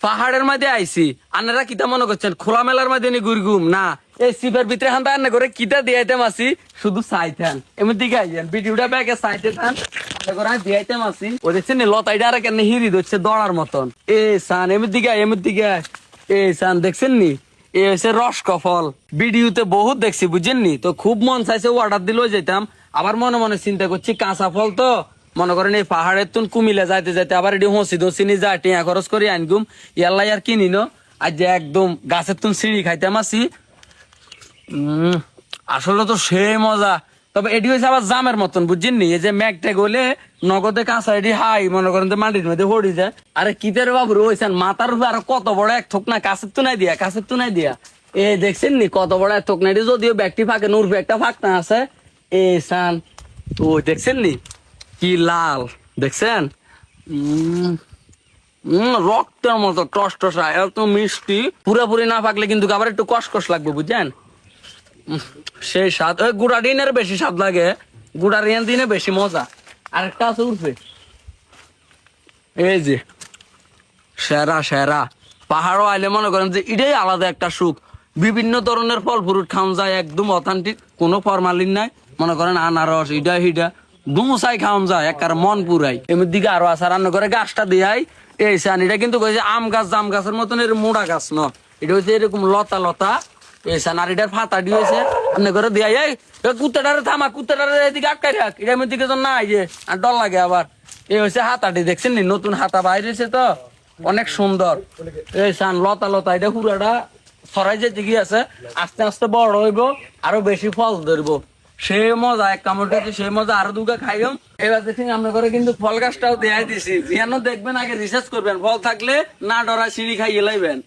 পাহাড়ের মধ্যে আইছি, আপনারা কিতা মনে করছেন খোলা মেলার মধ্যে নি ঘুরগুম না, এই সিপের ভিতরে হান রান্না করে কিতা দিয়াইতাম আসি, শুধু চাইতেন এমন দিকে আইছেন ভিডিওটা ব্যাগে চাইতে থান করে দিয়াইতাম আসি। ও দেখছেন লতাইটা আর কেন হিরি ধরছে দড়ার মতন। এ সান এমন দিকে এ সান দেখছেন নি, এ হচ্ছে রসকফল, ভিডিওতে বহুত দেখছি বুঝছেন নি, তো খুব মন চাইছে অর্ডার দিলেও যেতাম, আবার মনে মনে চিন্তা করছি কাঁচা ফল তো মনে করেন এই পাহাড়ের তুন কুমিল্লা যাইতে যাইতে আবার এটি হসি দসিনি যা টিয়া খরচ করে আনগুম ইয়াল্লাই আর কিনি নো, আজ যে একদম গাছের তুন সিঁড়ি খাইতাম আসি। আসলে তো সেই মজা, তবে এটি হয়েছে আবার জামের মতন বুঝছেন নি, এই যে ম্যাগটা গলে নগদে কাঁচা এটি হাই মনে করেন যে মাটির মধ্যে হড়ি যায়। আরে কিতের বাবু রয়েছেন মাথার উপরে আর কত বড় এক থোক না কাছের তুনাই দিয়া এ দেখছেন নি কত বড় এক থোক না, এটি যদিও ব্যাগটি ফাঁকে নুরফে একটা ফাঁক না আছে। এ সান তো দেখছেন নি কি লাল দেখছেন, রক্তের মতো টস টসা এত মিষ্টি, পুরোপুরি না পাকলে কিন্তু আবার একটু কসকস লাগবে বুঝছেন। সেই স্বাদ ওই গুড়া দিনের বেশি স্বাদ লাগে, গুড়া দিনে বেশি মজা। আরেকটা আছে উঠবে এই যে সেরা পাহাড়ও আইলে মনে করেন যে এটাই আলাদা একটা সুখ, বিভিন্ন ধরনের ফল ফ্রুট খাওয়া যায় একদম অথেন্টিক, কোনো ফরমালিন নাই, মনে করেন আনারস ইডা হিডা দুমসাই খাওয়া যায় একার মন পুরাই। এমনি দিকে আরো আছে রান্না করে গাছটা দিয়াই এই সান, এটা কিন্তু আম গাছ জাম গাছের মতন এর মোড়া গাছ ন, এটা হচ্ছে এরকম লতা এই সান, আর এটার ফাতা দিয়েছে রান্না করে দিয়াই এই কুত্তাটারে থামা, কুত্তাটারে এদিকে আটকাই রাখ, এটা এমন দিকে তো না যে আর ডর লাগে আবার। এই হচ্ছে হাতাটি দেখছেন নি নতুন হাতা বাইরেছে তো অনেক সুন্দর। এই সান লতা এটা পুরাটা ছড়াই যেতে কি আছে, আস্তে আস্তে বড় হইব আরো বেশি ফল ধরবো, সে মজা এক কামড় খেতে সে মজা আরো দুগা খাইম। এবার দেখি আমরা করে কিন্তু ফল গাছটাও দেখাই দিছি, যেন দেখবেন আগে রিসার্চ করবেন, ফল থাকলে না ডরা সিঁড়ি খাইয়ে লাইবেন।